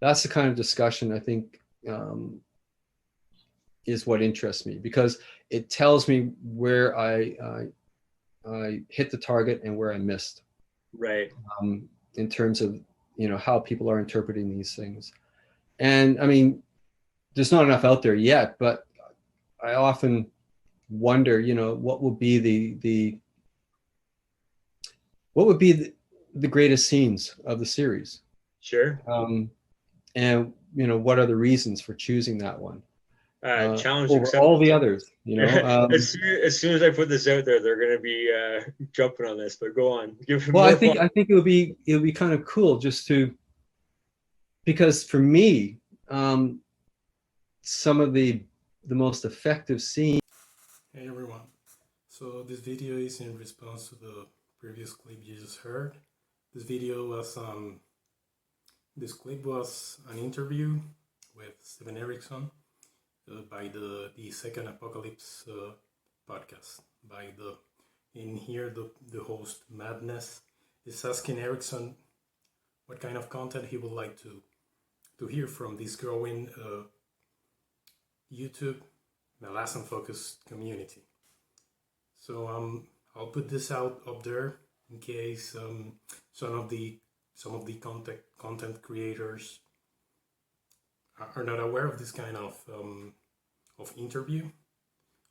that's the kind of discussion I think is what interests me, because it tells me where I hit the target and where I missed. Right. In terms of how people are interpreting these things. And I mean, there's not enough out there yet, but I often wonder, what would be the greatest scenes of the series, Sure. and what are the reasons for choosing that one Challenge over all accepted. the others. As soon as I put this out there, they're going to be jumping on this. But go on, give it Well, I more think fun. I think it would be kind of cool just to, because for me, some of the most effective scenes. Hey everyone, so this video is in response to the previous clip you just heard. This clip was an interview with Steven Erickson by the Second Apocalypse podcast. In here the host Madness is asking Erickson what kind of content he would like to hear from this growing YouTube Malazan focused community. So I'll put this out up there in case some of the content creators are not aware of this kind of interview.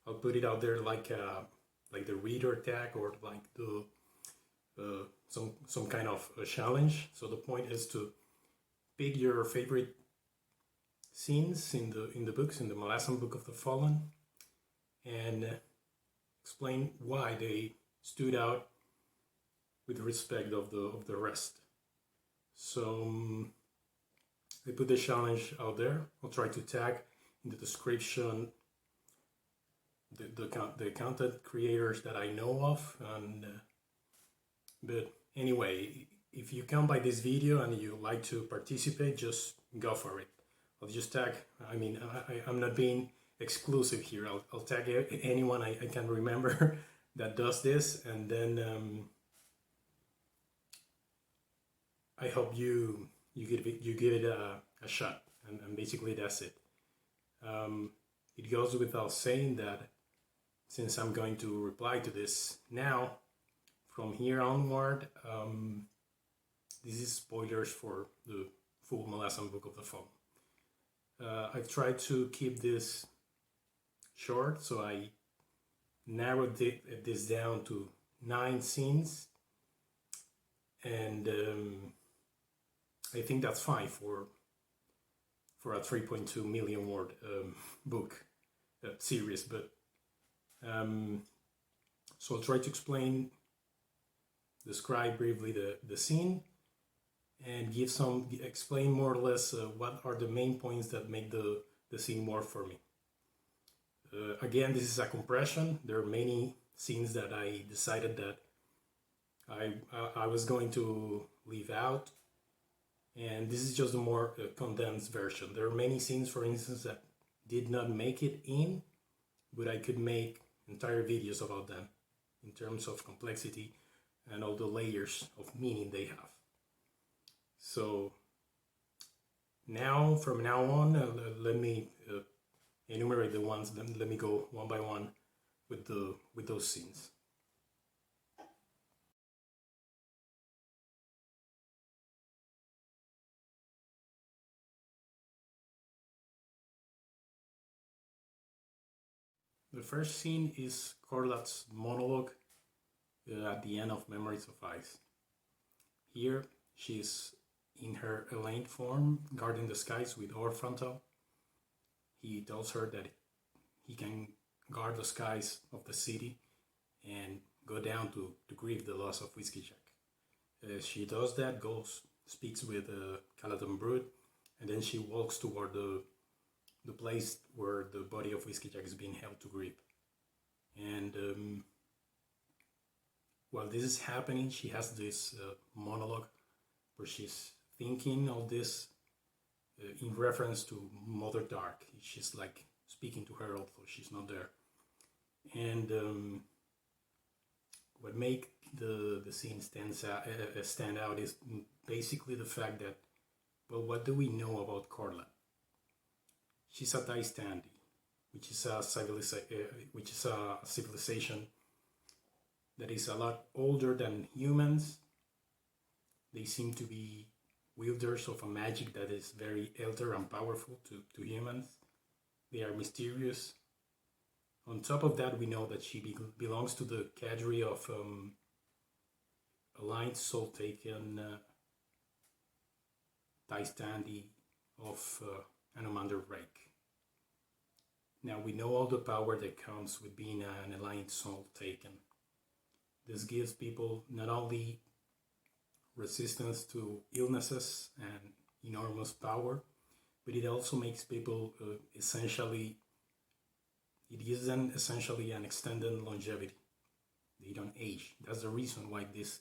I'll put it out there like the reader tag, or like the some kind of a challenge. So the point is to pick your favorite scenes in the books, in the Malazan Book of the Fallen, and explain why they stood out with respect of the rest. So I put the challenge out there. I'll try to tag in the description the content creators that I know of, and but anyway, if you come by this video and you like to participate, just go for it. I'll just tag. I mean, I'm not being exclusive here. I'll tag anyone I can remember that does this, and then I hope you give it a shot, and basically that's it. It goes without saying that since I'm going to reply to this now, from here onward, this is spoilers for the full Malazan Book of the Fallen. I've tried to keep this short, so I narrowed this down to 9 scenes, and I think that's fine for a 3.2 million word book series. But so I'll try to describe briefly the scene, and explain more or less what are the main points that make the scene work for me. Again, this is a compression. There are many scenes that I decided that I was going to leave out, and this is just a more condensed version. There are many scenes, for instance, that did not make it in, but I could make entire videos about them in terms of complexity and all the layers of meaning they have. So from now on, let me enumerate the ones. Let me go one by one with those scenes. The first scene is Corlat's monologue at the end of Memories of Ice. Here, she's in her Elaine form, guarding the skies with Or Frontal. He tells her that he can guard the skies of the city and go down to grieve the loss of Whiskey Jack. As she does that, speaks with Caladan Brood, and then she walks toward the place where the body of Whiskey Jack is being held to grieve. And while this is happening, she has this monologue where she's thinking all this in reference to Mother Dark. She's like speaking to her, although she's not there. And what makes the scene stand out is basically the fact that Well, what do we know about Corla? She's a Taistandi, which is a civilization that is a lot older than humans. They seem to be wielders of a magic that is very elder and powerful to humans. They are mysterious. On top of that, we know that she belongs to the cadre of aligned soul-taken Taistandi of Anomander Rake. Now we know all the power that comes with being an aligned soul-taken. This gives people not only resistance to illnesses and enormous power, but it also makes people it gives them essentially an extended longevity. They don't age. That's the reason why this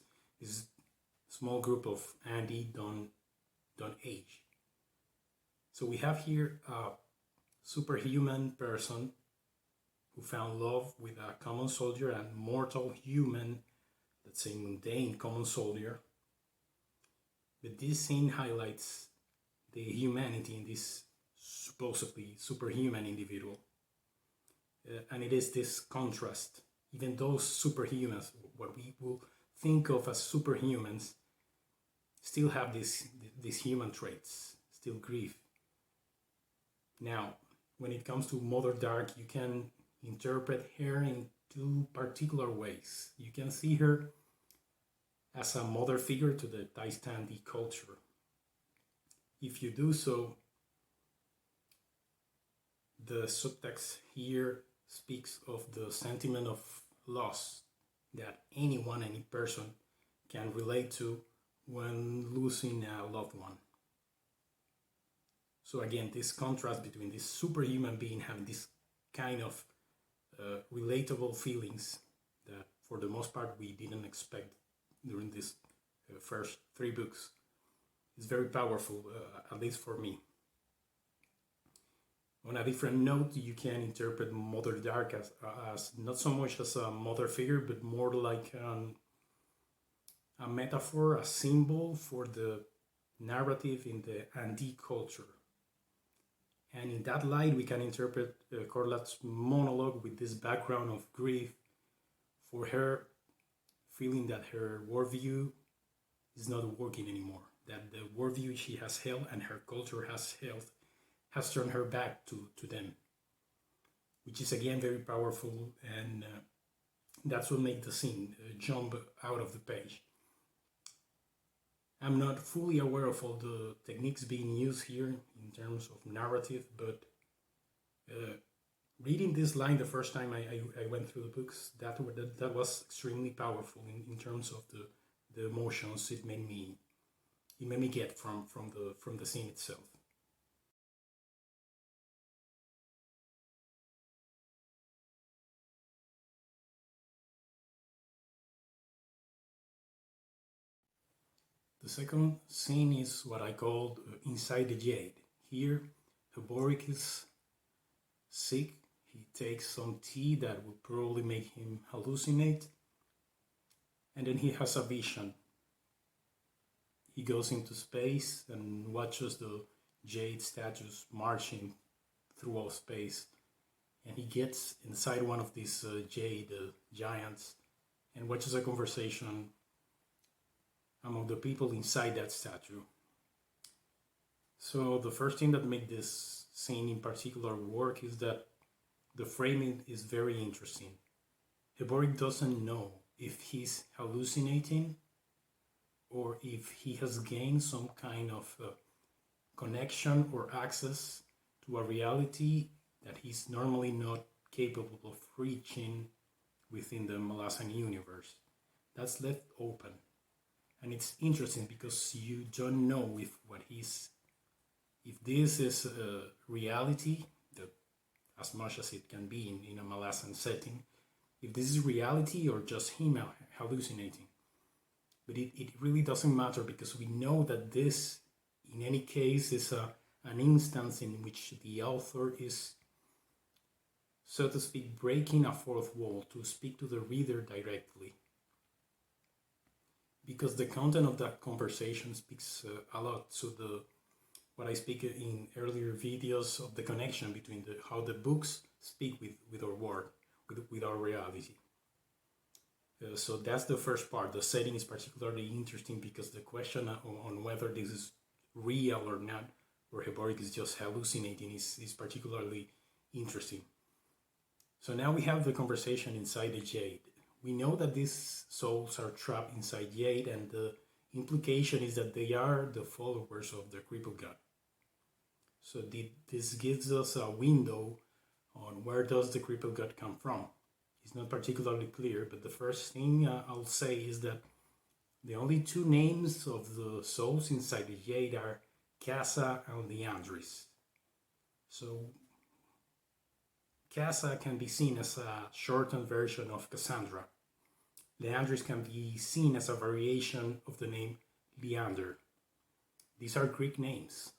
small group of Andi don't age. So we have here a superhuman person who found love with a common soldier and mortal human, let's say mundane common soldier. But this scene highlights the humanity in this supposedly superhuman individual. And it is this contrast. Even those superhumans, what we will think of as superhumans, still have these human traits, still grief. Now, when it comes to Mother Dark, you can interpret her in two particular ways. You can see her as a mother figure to the Taistandi culture. If you do so, the subtext here speaks of the sentiment of loss that anyone, any person can relate to when losing a loved one. So again, this contrast between this superhuman being having this kind of relatable feelings that for the most part we didn't expect during these first 3 books is very powerful, at least for me. On a different note, you can interpret Mother Dark as not so much as a mother figure, but more like a metaphor, a symbol for the narrative in the Andi culture. And in that light, we can interpret Corlat's monologue with this background of grief for her feeling that her worldview is not working anymore, that the worldview she has held and her culture has held has turned her back to them, which is again very powerful, and that's what makes the scene jump out of the page. I'm not fully aware of all the techniques being used here in terms of narrative, but reading this line the first time I went through the books, that was extremely powerful in terms of the emotions it made me get from the scene itself. The second scene is what I called Inside the Jade. Here, Heborik is sick. He takes some tea that will probably make him hallucinate. And then he has a vision. He goes into space and watches the jade statues marching throughout space. And he gets inside one of these jade giants and watches a conversation among the people inside that statue. So the first thing that made this scene in particular work is that the framing is very interesting. Heborik doesn't know if he's hallucinating or if he has gained some kind of connection or access to a reality that he's normally not capable of reaching within the Malazan universe. That's left open. And it's interesting because you don't know if this is a reality, as much as it can be in a Malazan setting, if this is reality or just him hallucinating. But it really doesn't matter because we know that this, in any case, is an instance in which the author is, so to speak, breaking a fourth wall to speak to the reader directly. Because the content of that conversation speaks a lot to what I speak in earlier videos of the connection between how the books speak with our world, with our reality. So that's the first part. The setting is particularly interesting because the question on whether this is real or not, or Heboric is just hallucinating, is particularly interesting. So now we have the conversation inside the Jade. We know that these souls are trapped inside Jade, and the implication is that they are the followers of the Crippled God. So this gives us a window on where does the Crippled God come from. It's not particularly clear, but the first thing I'll say is that the only two names of the souls inside the Jade are Casa and Leandris. So Casa can be seen as a shortened version of Cassandra. Leandris can be seen as a variation of the name Leander. These are Greek names.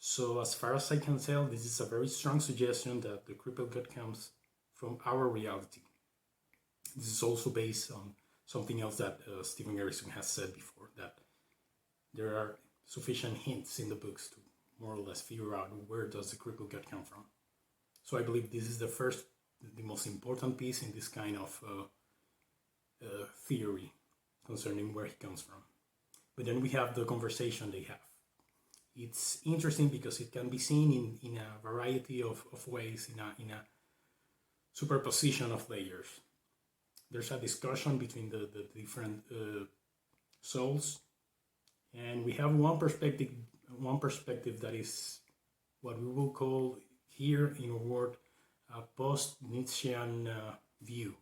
So as far as I can tell, this is a very strong suggestion that the Crippled God comes from our reality. This is also based on something else that Stephen Erickson has said before, that there are sufficient hints in the books to more or less figure out where does the Crippled God come from. So I believe this is the most important piece in this kind of theory concerning where he comes from. But then we have the conversation they have. It's interesting because it can be seen in a variety of ways, in a superposition of layers. There's a discussion between the different souls, and we have one perspective that is what we will call here in our world a post-Nietzschean view.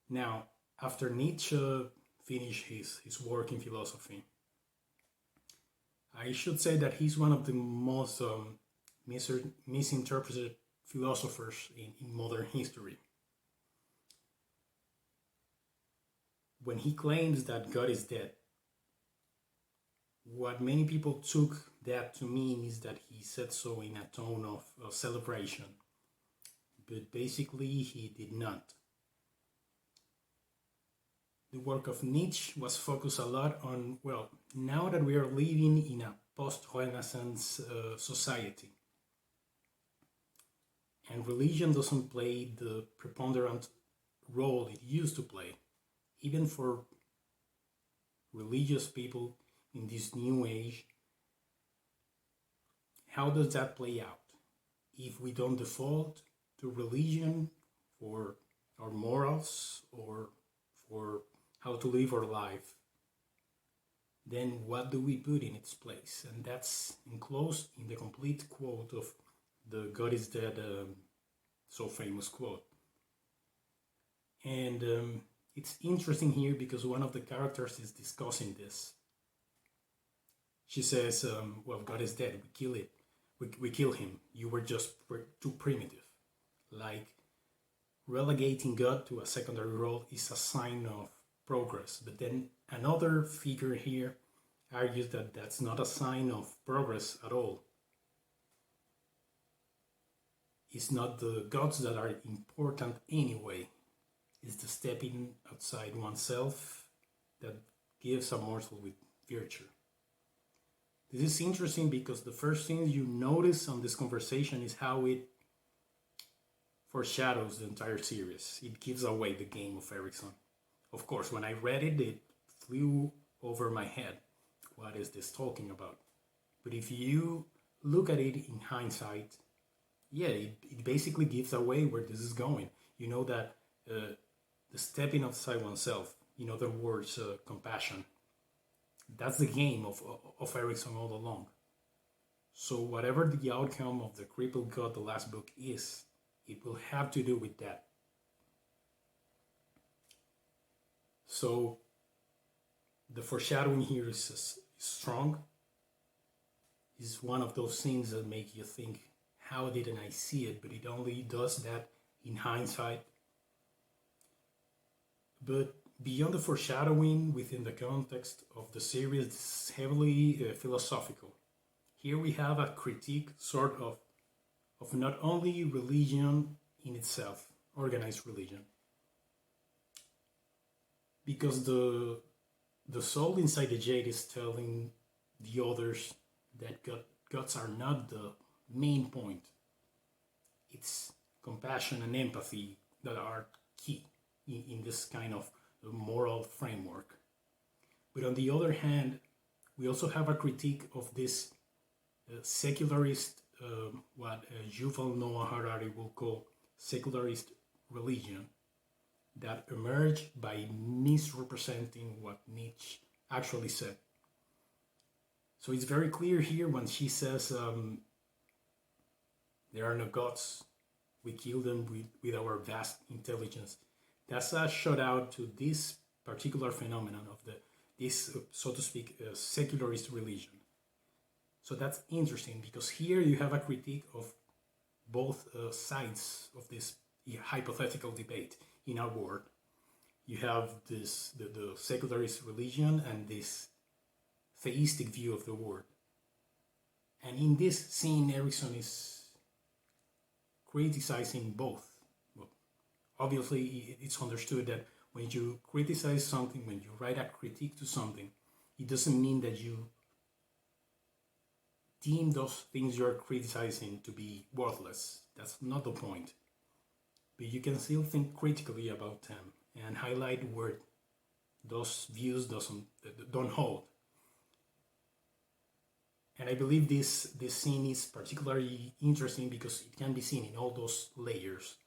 Now, after Nietzsche finished his work in philosophy, I should say that he's one of the most misinterpreted philosophers in modern history. When he claims that God is dead, what many people took that to mean is that he said so in a tone of celebration, but basically he did not. The work of Nietzsche was focused a lot on, well, now that we are living in a post-Renaissance society, and religion doesn't play the preponderant role it used to play, even for religious people in this new age, how does that play out? If we don't default to religion for our morals or for how to live our life, then what do we put in its place? And that's enclosed in the complete quote of the God is Dead, so famous quote. And it's interesting here because one of the characters is discussing this. She says, well, God is dead, we kill it. We kill him. You were just too primitive. Like, relegating God to a secondary role is a sign of progress. But then another figure here argues that that's not a sign of progress at all. It's not the gods that are important anyway. It's the stepping outside oneself that gives a morsel with virtue. This is interesting because the first thing you notice on this conversation is how it foreshadows the entire series. It gives away the game of Erickson. Of course, when I read it, it flew over my head. What is this talking about? But if you look at it in hindsight, yeah, it basically gives away where this is going. You know that the stepping outside oneself, in other words, compassion, that's the game of Erickson all along. So whatever the outcome of the Crippled God, the last book, is, it will have to do with that. So the foreshadowing here is strong. It's one of those things that make you think, how didn't I see it? But it only does that in hindsight. But beyond the foreshadowing within the context of the series, it's heavily philosophical. Here we have a critique, sort of not only religion in itself, organized religion, because the soul inside the Jade is telling the others, that gods are not the main point. It's compassion and empathy that are key in this kind of moral framework. But on the other hand, we also have a critique of this secularist, what Yuval Noah Harari will call secularist religion, that emerged by misrepresenting what Nietzsche actually said. So it's very clear here when she says, there are no gods, we kill them with our vast intelligence. That's a shout out to this particular phenomenon of this, so to speak, secularist religion. So that's interesting, because here you have a critique of both sides of this hypothetical debate in our world. You have this the secularist religion and this theistic view of the world. And in this scene, Erikson is criticizing both. Well, obviously, it's understood that when you criticize something, when you write a critique to something, it doesn't mean that you deem those things you're criticizing to be worthless. That's not the point. But you can still think critically about them and highlight where those views don't hold. And I believe this scene is particularly interesting because it can be seen in all those layers.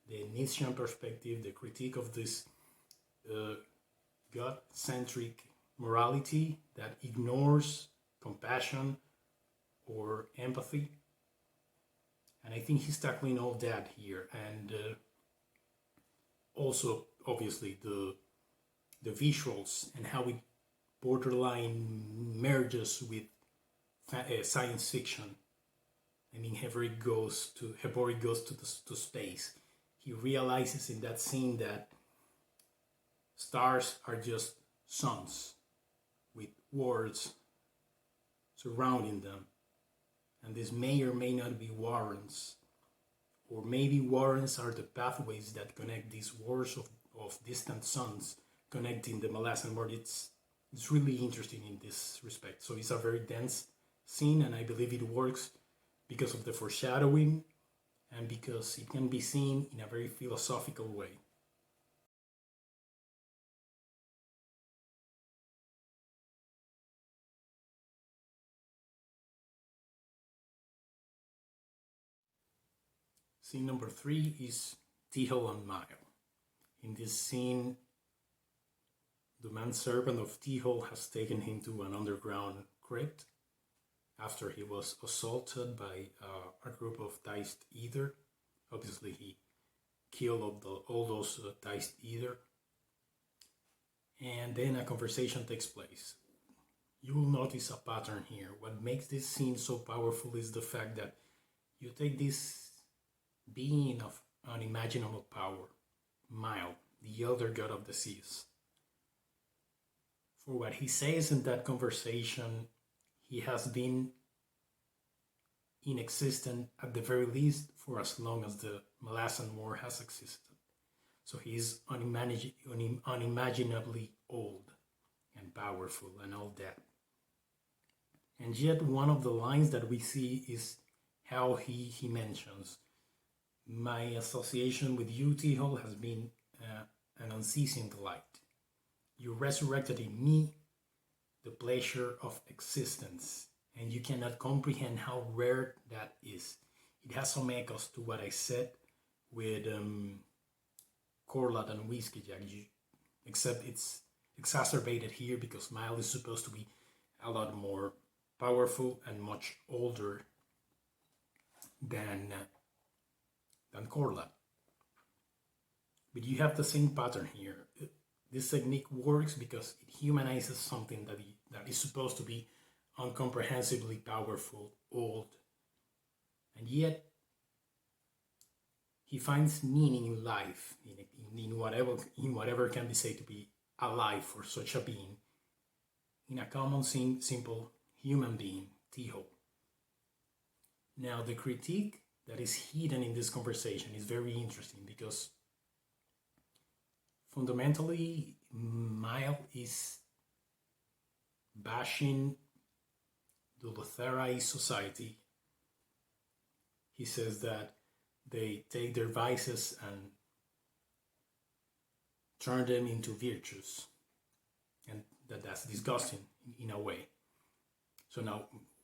The Nietzschean perspective, the critique of this God-centric morality that ignores compassion or empathy. And I think he's tackling all that here. And also, obviously, the visuals and how it borderline merges with science fiction. I mean, Heboric goes to space. He realizes in that scene that stars are just suns with worlds surrounding them. And this may or may not be warrants. Or maybe warrants are the pathways that connect these worlds of distant suns connecting the Malazan world. It's really interesting in this respect. So it's a very dense scene, and I believe it works because of the foreshadowing and because it can be seen in a very philosophical way. Scene number 3 is Tehol and Mael. In this scene, the manservant of Tehol has taken him to an underground crypt after he was assaulted by a group of diced ether. Obviously, he killed all those diced ether. And then a conversation takes place. You will notice a pattern here. What makes this scene so powerful is the fact that you take this being of unimaginable power, Mael, the elder god of the seas. For what he says in that conversation, he has been in existence at the very least for as long as the Malazan War has existed. So he is unimaginably old and powerful and all that. And yet one of the lines that we see is how he mentions, my association with you, Tehol, has been an unceasing delight. You resurrected in me the pleasure of existence, and you cannot comprehend how rare that is. It has some echoes to what I said with Corlad and Whiskey Jack, except it's exacerbated here because Mael is supposed to be a lot more powerful and much older than Corlad. But you have the same pattern here. This technique works because it humanizes something that is supposed to be incomprehensibly powerful, old, and yet he finds meaning in life, in whatever can be said to be alive for such a being, in a common, simple human being, Tehol. Now, the critique that is hidden in this conversation is very interesting because fundamentally, Mael is bashing the Letherae society. He says that they take their vices and turn them into virtues, and that's disgusting in a way. So now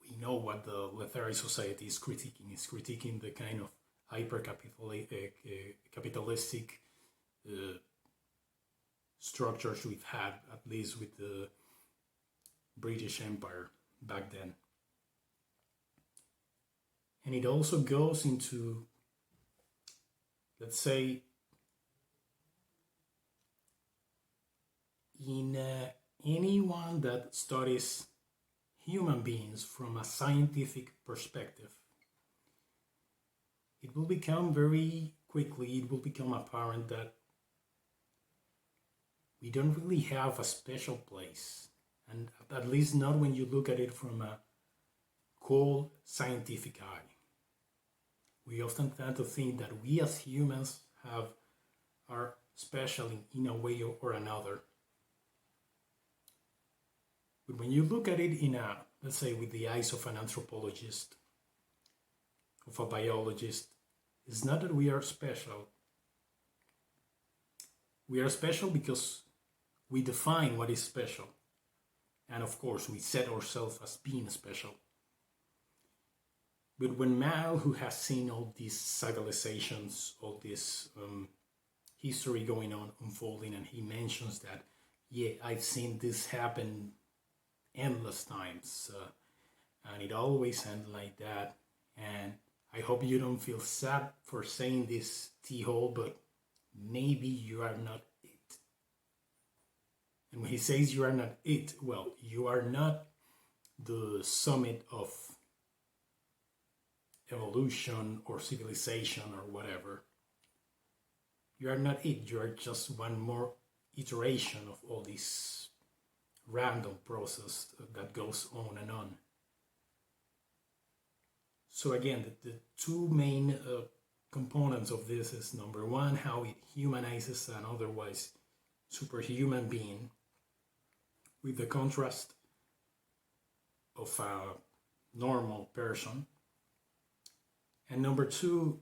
we know what the Letherae society is critiquing. It's critiquing the kind of hyper-capitalistic structures we've had, at least with the British Empire back then. And it also goes into, let's say, in anyone that studies human beings from a scientific perspective, it will become very quickly, it will become apparent that we don't really have a special place, and at least not when you look at it from a cold scientific eye. We often tend to think that we as humans are special in a way or another. But when you look at it let's say with the eyes of an anthropologist, of a biologist, it's not that we are special. We are special because we define what is special. And of course, we set ourselves as being special. But when Mael, who has seen all these civilizations, all this history going on, unfolding, and he mentions that, yeah, I've seen this happen endless times, and it always ends like that. And I hope you don't feel sad for saying this, Tehol, but maybe you are not it. And when he says you are not it, well, you are not the summit of evolution or civilization or whatever. You are not it. You are just one more iteration of all this random process that goes on and on. So again, the two main components of this is, number one, how it humanizes an otherwise superhuman being, with the contrast of a normal person. And number two,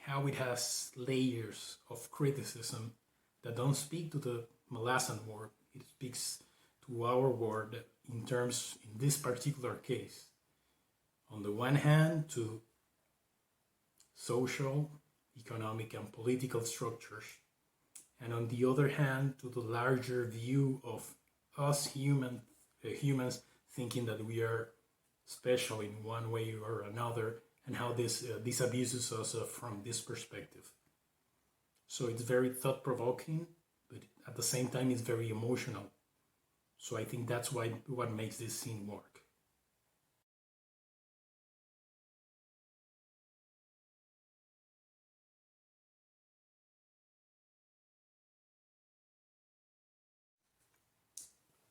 how it has layers of criticism that don't speak to the Malazan world. It speaks to our world in this particular case. On the one hand, to social, economic, and political structures, and on the other hand, to the larger view of us humans thinking that we are special in one way or another, and how this abuses us from this perspective. So it's very thought-provoking, but at the same time it's very emotional. So I think that's what makes this scene work.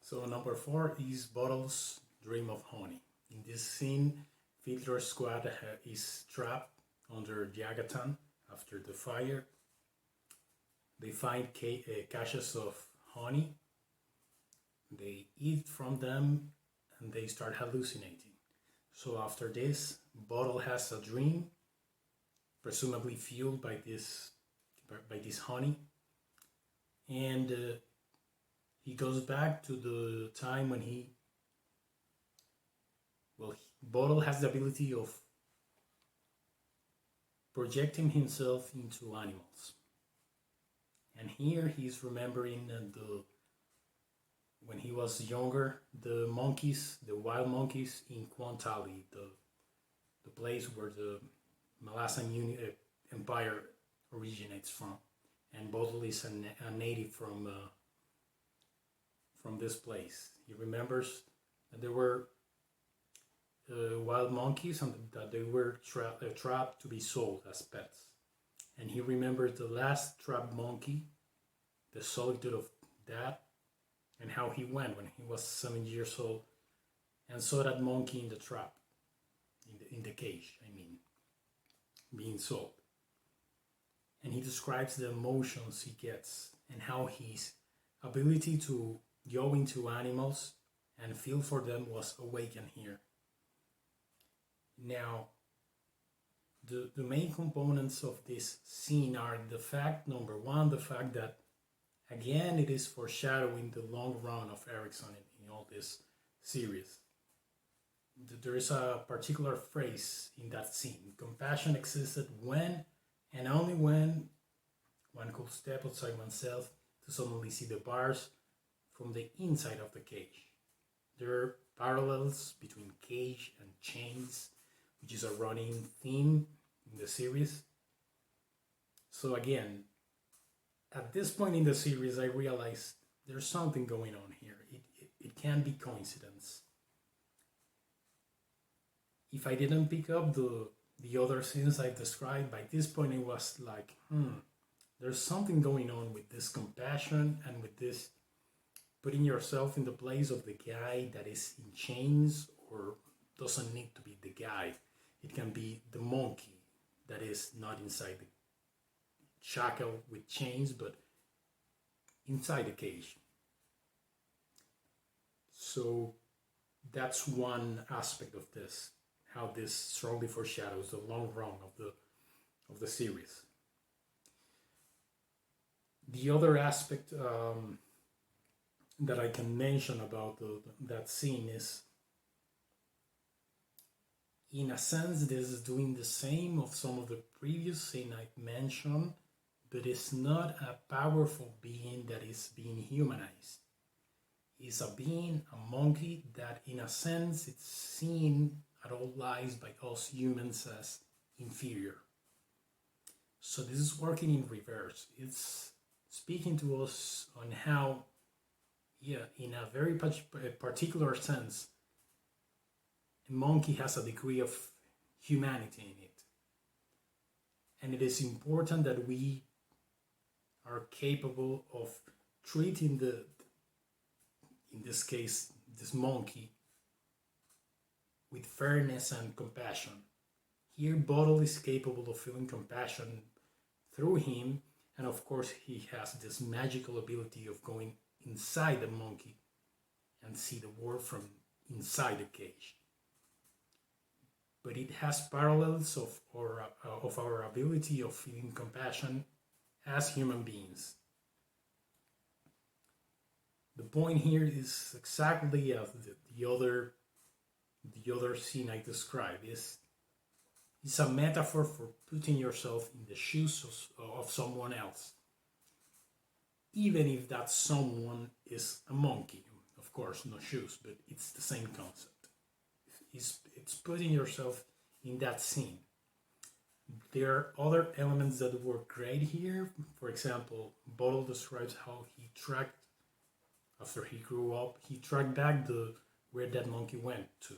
So number 4 is Bottle's Dream of Honey. In this scene, Fiddler's squad is trapped under Yagatan after the fire. They find caches of honey. They eat from them and they start hallucinating. So after this, Bottle has a dream, presumably fueled by this honey, and he goes back to the time when Bottle has the ability of projecting himself into animals. And here he's remembering when he was younger, the wild monkeys in Quantali, the place where the Malazan Empire originates from. And Bottle is a native from this place. He remembers that there were wild monkeys and that they were trapped to be sold as pets. And he remembered the last trapped monkey, the solitude of that, and how he went when he was 7 years old and saw that monkey in the trap, in the cage, being sold. And he describes the emotions he gets and how his ability to go into animals and feel for them was awakened here. Now, the main components of this scene are the fact, number one, the fact that, again, it is foreshadowing the long run of Erickson in all this series. There is a particular phrase in that scene. Compassion existed when and only when one could step outside oneself to suddenly see the bars from the inside of the cage. There are parallels between cage and chains, which is a running theme in the series. So again, at this point in the series, I realized there's something going on here. It can't be coincidence. If I didn't pick up the other scenes I described, by this point it was like, there's something going on with this compassion and with this putting yourself in the place of the guy that is in chains, or doesn't need to be the guy. It can be the monkey that is not inside the shackle with chains, but inside the cage. So that's one aspect of this, how this strongly foreshadows the long run of the series. The other aspect that I can mention about that scene is, in a sense, this is doing the same of some of the previous scene I mentioned, but it's not a powerful being that is being humanized. It's a being, a monkey, that in a sense it's seen at all lies by us humans as inferior. So this is working in reverse. It's speaking to us on how, in a very particular sense, a monkey has a degree of humanity in it. And it is important that we are capable of treating in this case, this monkey, with fairness and compassion. Here, Bottle is capable of feeling compassion through him, and of course he has this magical ability of going inside the monkey and see the world from inside the cage. But it has parallels of our ability of feeling compassion as human beings. The point here is exactly as the other scene I described. It's a metaphor for putting yourself in the shoes of someone else, even if that someone is a monkey. Of course, no shoes, but it's the same concept. It's putting yourself in that scene. There are other elements that work great here. For example, Bottle describes how he tracked, after he grew up, he tracked back where that monkey went to.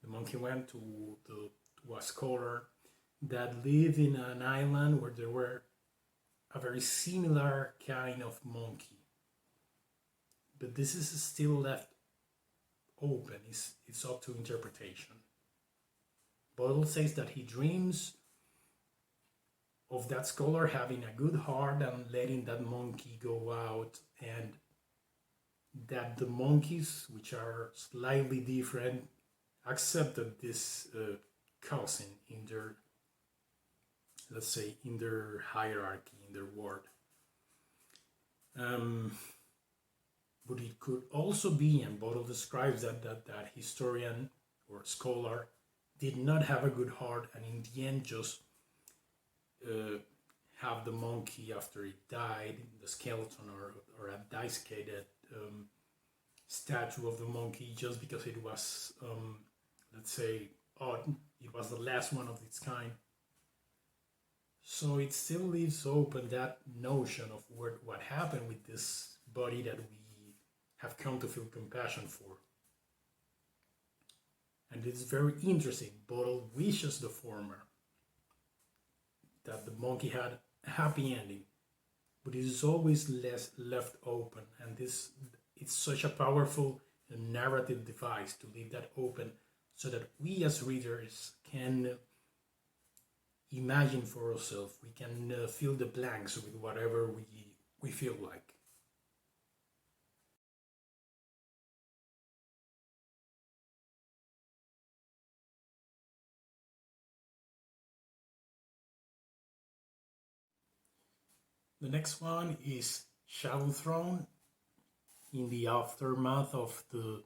The monkey went to a scholar that lived in an island where there were a very similar kind of monkey. But this is still left open. It's up to interpretation. Bottle says that he dreams of that scholar having a good heart and letting that monkey go out, and that the monkeys, which are slightly different, accepted this cousin in their, let's say, in their hierarchy, in their ward. But it could also be, and Bottle describes that historian or scholar did not have a good heart, and in the end just have the monkey after it died, the skeleton or a dissecated statue of the monkey, just because it was, let's say, odd. It was the last one of its kind. So it still leaves open that notion of what happened with this body that we have come to feel compassion for. And it's very interesting. Bottle wishes the former, that the monkey had a happy ending, but it is always left open, and it's such a powerful narrative device to leave that open so that we as readers can imagine for ourselves. We can fill the blanks with whatever we feel like. The next one is Shadow Throne in the aftermath of the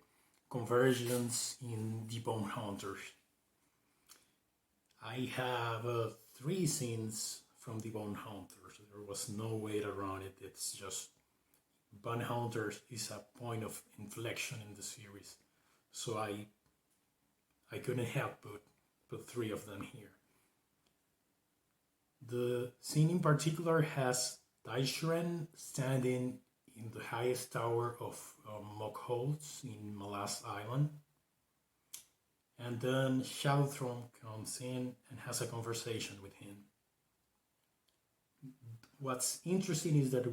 conversions in the Bonehunters. I have 3 scenes from the Bonehunters. There was no way around it. It's just Bonehunters is a point of inflection in the series. So I couldn't help but put 3 of them here. The scene in particular has Taishren standing in the highest tower of Mokholtz in Malas Island. And then Shadowthrone comes in and has a conversation with him. What's interesting is that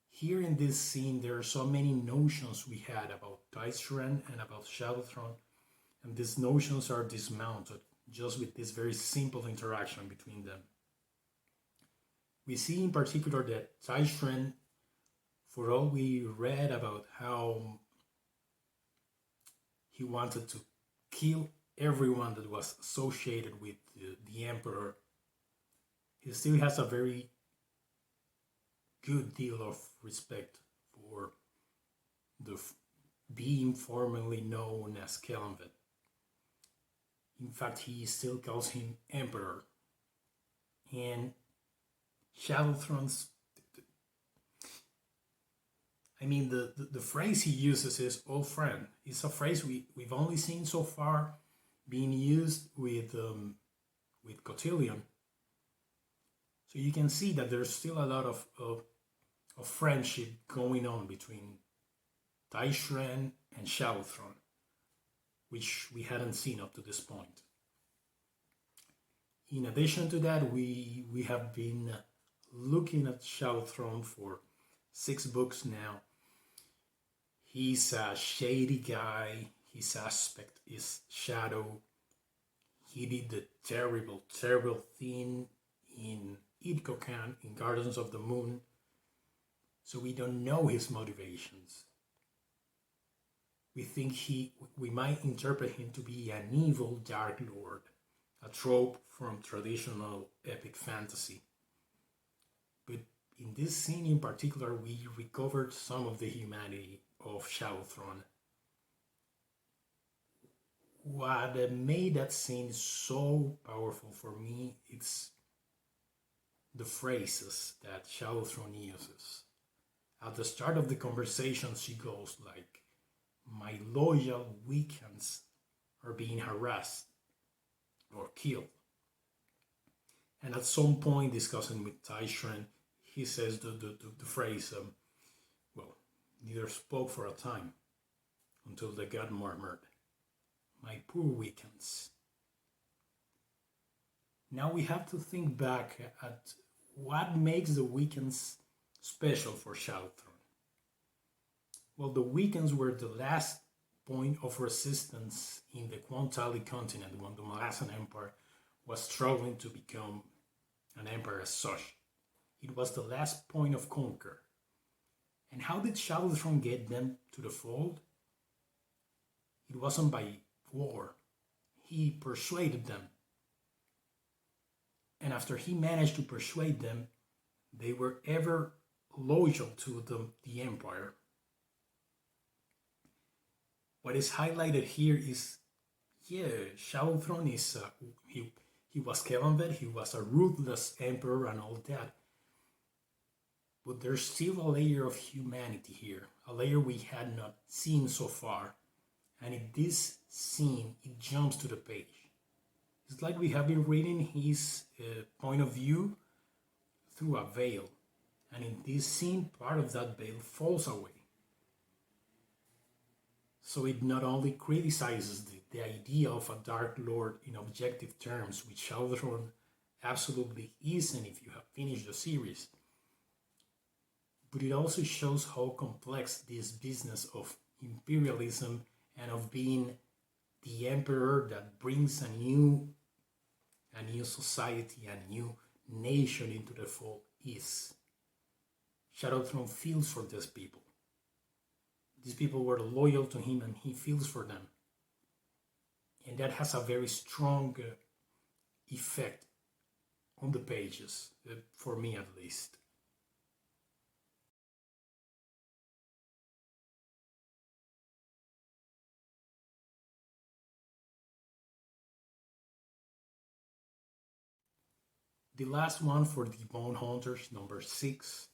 here in this scene, there are so many notions we had about Taishren and about Shadowthrone, and these notions are dismounted just with this very simple interaction between them. We see in particular that Taishren, for all we read about how he wanted to kill everyone that was associated with the Emperor, he still has a very good deal of respect for the being formerly known as Kellanvet. In fact, he still calls him Emperor. And Shadowthrone's, the phrase he uses is old friend. It's a phrase we've only seen so far being used with Cotillion. So you can see that there's still a lot of friendship going on between Taishren and Shadowthrone, which we hadn't seen up to this point. In addition to that, we have been looking at Shadowthrone for 6 books now. He's a shady guy. His aspect is shadow. He did the terrible, terrible thing in Idkokan in Gardens of the Moon. So we don't know his motivations. We think we might interpret him to be an evil Dark Lord, a trope from traditional epic fantasy. But in this scene in particular, we recovered some of the humanity of Shadowthrone. What made that scene so powerful for me, it's the phrases that Shadowthrone uses. At the start of the conversation, she goes like, "My loyal Wickans are being harassed or killed." And at some point, discussing with Taishren, he says the phrase, neither spoke for a time until the god murmured, "My poor Wickans." Now we have to think back at what makes the Wickans special for Shadowthrone. Well, the Wickans were the last point of resistance in the Quantali continent when the Malazan Empire was struggling to become an empire as such. It was the last point of conquer. And how did Shadowthrone get them to the fold? It wasn't by war. He persuaded them. And after he managed to persuade them, they were ever loyal to the empire. What is highlighted here is, Shadowthrone is, he was Kellanvet, he was a ruthless emperor and all that. But there's still a layer of humanity here, a layer we had not seen so far. And in this scene, it jumps to the page. It's like we have been reading his point of view through a veil. And in this scene, part of that veil falls away. So it not only criticizes the idea of a Dark Lord in objective terms, which Shadowthrone absolutely isn't if you have finished the series, but it also shows how complex this business of imperialism and of being the emperor that brings a new society, a new nation into the fold is. Shadowthrone feels for these people. These people were loyal to him and he feels for them. And that has a very strong effect on the pages, for me at least. The last one for the Bonehunters, number 6,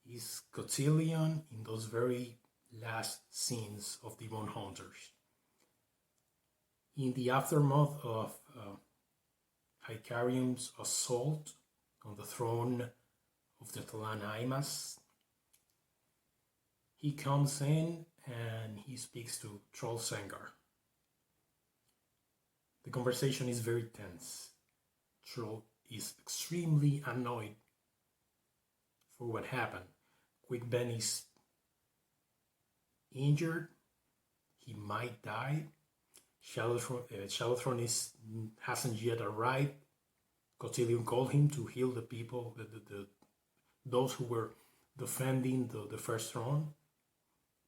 is Cotillion in those very last scenes of the Bonehunters. In the aftermath of Hykarium's assault on the throne of the clan Ammanas, he comes in and he speaks to Troll Sengar. The conversation is very tense. Troll is extremely annoyed for what happened. Quickben is injured. He might die. Shadowthrone hasn't yet arrived. Cotillion called him to heal the people, those who were defending the first throne.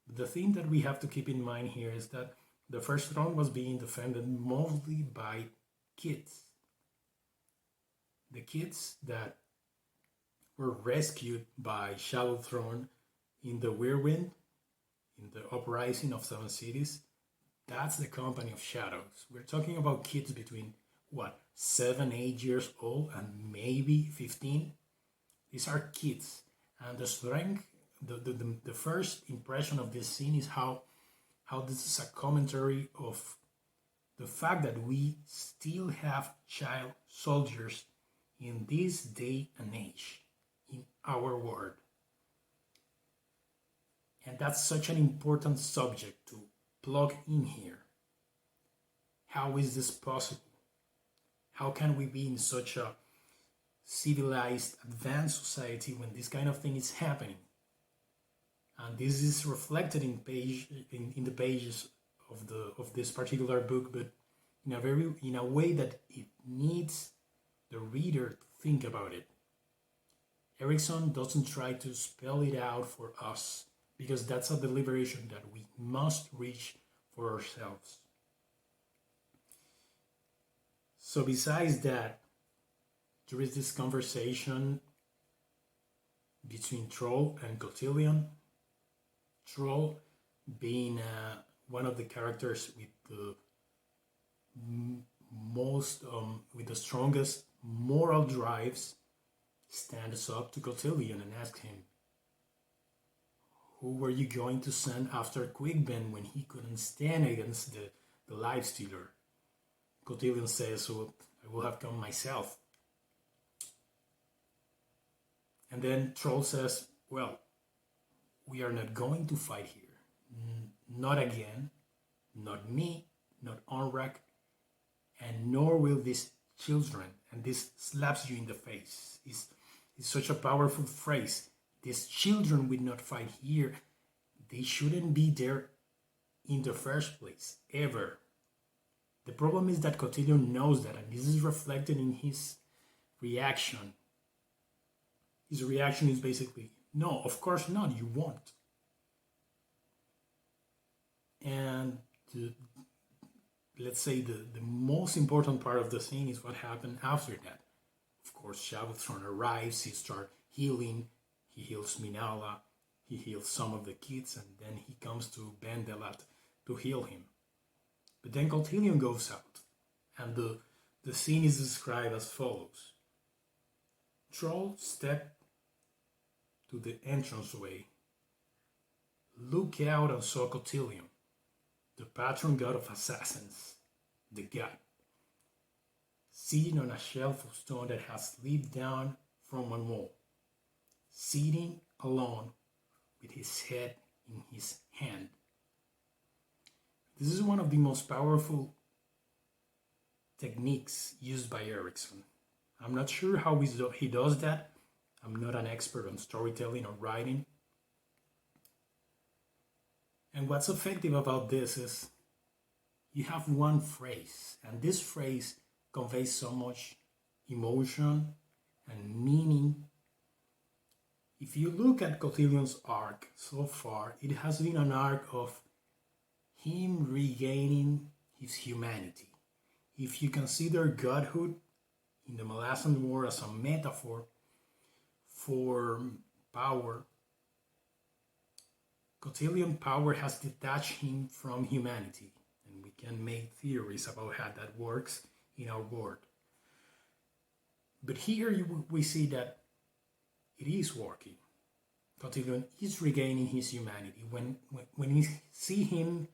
The thing that we have to keep in mind here is that the first throne was being defended mostly by kids. The kids that were rescued by Shadowthrone in the Whirlwind, in the uprising of 7 cities, that's the Company of Shadows. We're talking about kids between, 7, 8 years old and maybe 15? These are kids. And the strength, the first impression of this scene is how this is a commentary of the fact that we still have child soldiers in this day and age in our world. And that's such an important subject to plug in here. How is this possible? How can we be in such a civilized, advanced society when this kind of thing is happening? And this is reflected in the pages of this particular book, but in a way that it needs the reader to think about it. Erikson doesn't try to spell it out for us, because that's a deliberation that we must reach for ourselves. So besides that, there is this conversation between Troll and Cotillion. Troll being one of the characters with the with the strongest moral drives, stands up to Cotillion and asks him, who were you going to send after Quickben when he couldn't stand against the Life Stealer? Cotillion says, well, I will have come myself. And then Troll says, well, we are not going to fight here. Not again. Not me. Not Onrak. And nor will these children. And this slaps you in the face. It's such a powerful phrase. These children will not fight here. They shouldn't be there in the first place, ever. The problem is that Cotillion knows that, and this is reflected in his reaction. His reaction is basically, no, of course not, you won't. And let's say the most important part of the scene is what happened after that. Of course, Shadowthrone arrives, he starts healing, he heals Minala, he heals some of the kids, and then he comes to Bendelat to heal him. But then Cotillion goes out, and the scene is described as follows. Troll stepped to the entranceway, looked out and saw Cotillion, the patron god of assassins, the god, sitting on a shelf of stone that has slid down from one wall, sitting alone with his head in his hand. This is one of the most powerful techniques used by Erikson. I'm not sure how he does that. I'm not an expert on storytelling or writing. And what's effective about this is you have one phrase, and this phrase conveys so much emotion and meaning. If you look at Cotillion's arc so far, it has been an arc of him regaining his humanity. If you consider godhood in the Malazan War as a metaphor for power. Cotillion power has detached him from humanity, and we can make theories about how that works in our world. But here we see that it is working. Cotillion is regaining his humanity. When we see him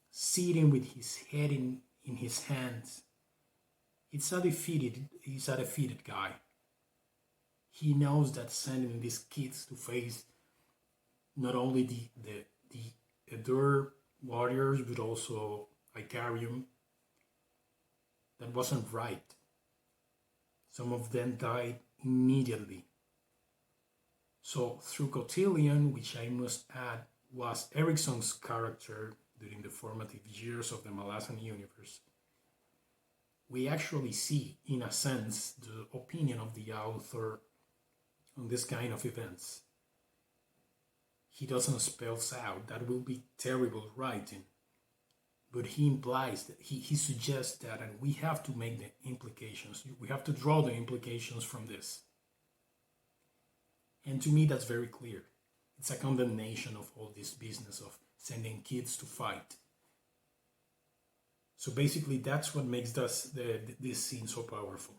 sitting with his head in his hands, he's a defeated guy. He knows that sending these kids to face not only the Edur warriors, but also Icarium, that wasn't right. Some of them died immediately. So through Cotillion, which I must add was Ericsson's character during the formative years of the Malazan universe, we actually see, in a sense, the opinion of the author on this kind of events. He doesn't spell out, that will be terrible writing, but he implies that he suggests that, and we have to make the implications. We have to draw the implications from this. And to me, that's very clear. It's a condemnation of all this business of sending kids to fight. So basically, that's what makes this scene so powerful.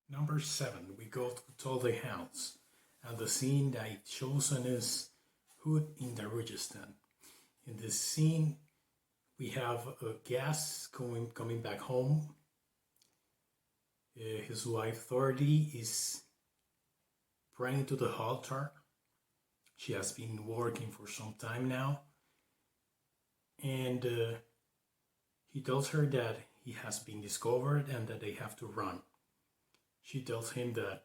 Number 7, we go to the Hounds, and the scene that I've chosen is Hood in Darujhistan. In this scene, we have Gas coming back home. His wife Thordy is praying to the altar. She has been working for some time now, and he tells her that he has been discovered and that they have to run. She tells him that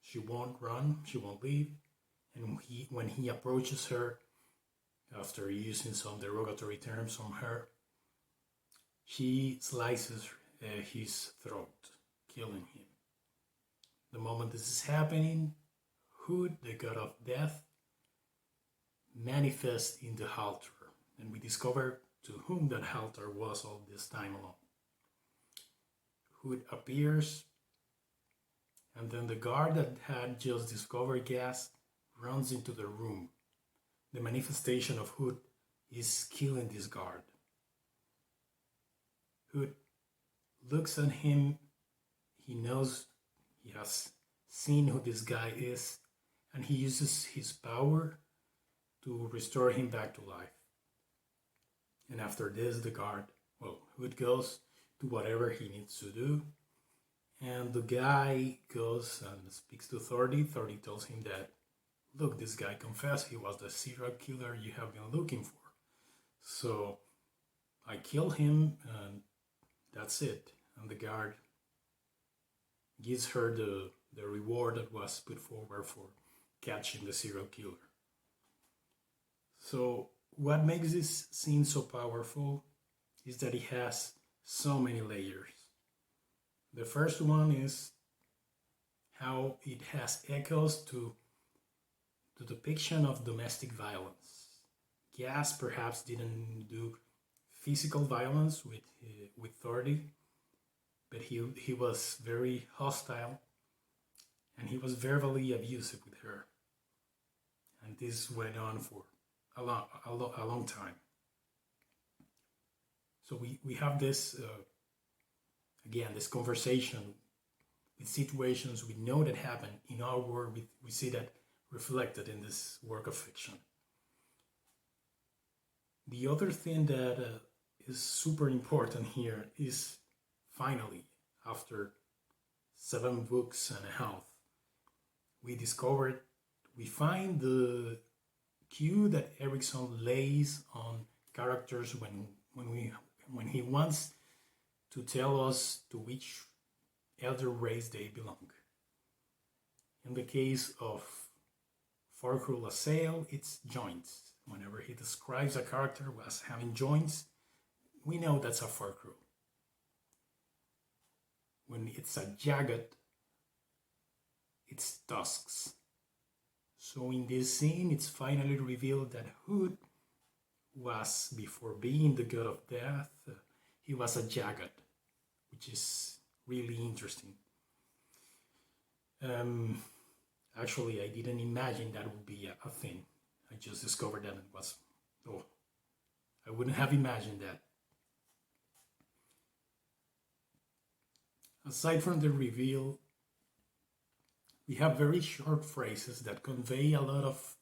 she won't run, she won't leave, and when he approaches her, after using some derogatory terms on her, she slices his throat, killing him. The moment this is happening, Hood, the god of death, manifests in the altar, and we discover to whom that altar was all this time along. Hood appears, and then the guard that had just discovered Gas runs into the room. The manifestation of Hood is killing this guard. Hood looks at him, he knows, he has seen who this guy is, and he uses his power to restore him back to life. And after this, Hood goes to whatever he needs to do, and the guy goes and speaks to Thordy. Thordy tells him that, look, this guy confessed he was the serial killer you have been looking for. So I kill him, and that's it. And the guard gives her the reward that was put forward for catching the serial killer. So what makes this scene so powerful is that it has so many layers. The first one is how it has echoes to the depiction of domestic violence. Gas perhaps didn't do physical violence with Thordy, but he was very hostile, and he was verbally abusive with her. And this went on for a long time. So we have this, again, this conversation with situations we know that happen in our world. We see that reflected in this work of fiction. The other thing that is super important here is, finally, after 7 books and a half, we find the cue that Erickson lays on characters when he wants to tell us to which elder race they belong. In the case of Farkrul Assail, it's joints. Whenever he describes a character as having joints, we know that's a Farkrul. When it's a jagged, it's tusks. So in this scene, it's finally revealed that Hood was, before being the god of death, he was a Jagat, which is really interesting. Actually, I didn't imagine that would be a thing. I just discovered that it was, oh, I wouldn't have imagined that. Aside from the reveal, we have very short phrases that convey a lot of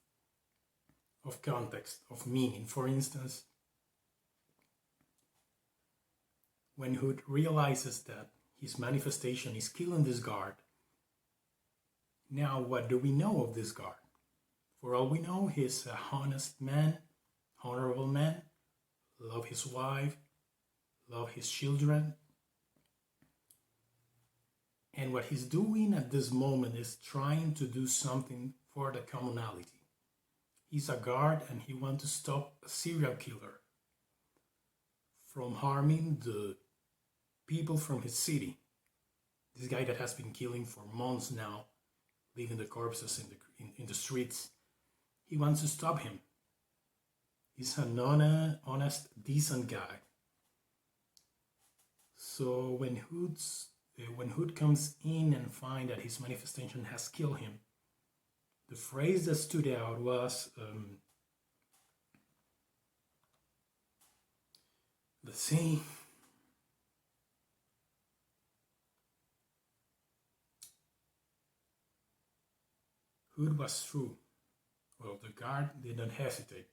context, of meaning. For instance, when Hood realizes that his manifestation is killing this guard, now what do we know of this guard? For all we know, he's a honest man, honorable man, love his wife, love his children. And what he's doing at this moment is trying to do something for the commonality. He's a guard and he wants to stop a serial killer from harming the people from his city. This guy that has been killing for months now, leaving the corpses in the streets. He wants to stop him. He's an honest, decent guy. So when Hood comes in and finds that his manifestation has killed him, the phrase that stood out was, let's see. Hood was true. Well, the guard did not hesitate.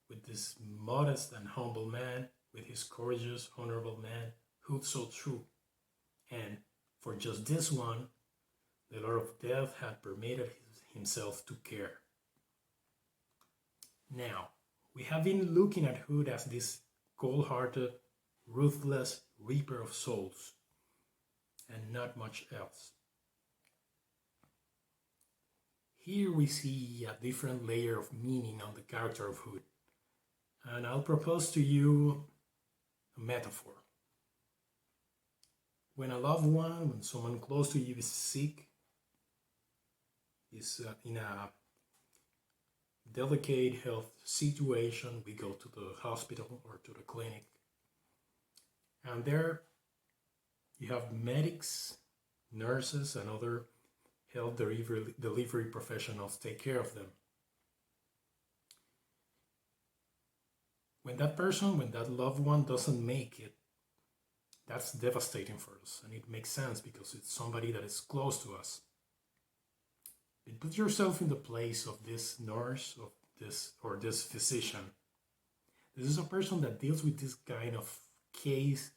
With this modest and humble man, with his courageous, honorable man, Hood so true. And for just this one, the Lord of Death had permitted himself to care. Now, we have been looking at Hood as this cold-hearted, ruthless reaper of souls, and not much else. Here we see a different layer of meaning on the character of Hood, and I'll propose to you a metaphor. When a loved one, when someone close to you is sick, is in a delicate health situation, we go to the hospital or to the clinic, and there you have medics, nurses, and other health delivery professionals take care of them. When that person, when that loved one doesn't make it, that's devastating for us, and it makes sense because it's somebody that is close to us. But put yourself in the place of this nurse, of this physician. This is a person that deals with this kind of case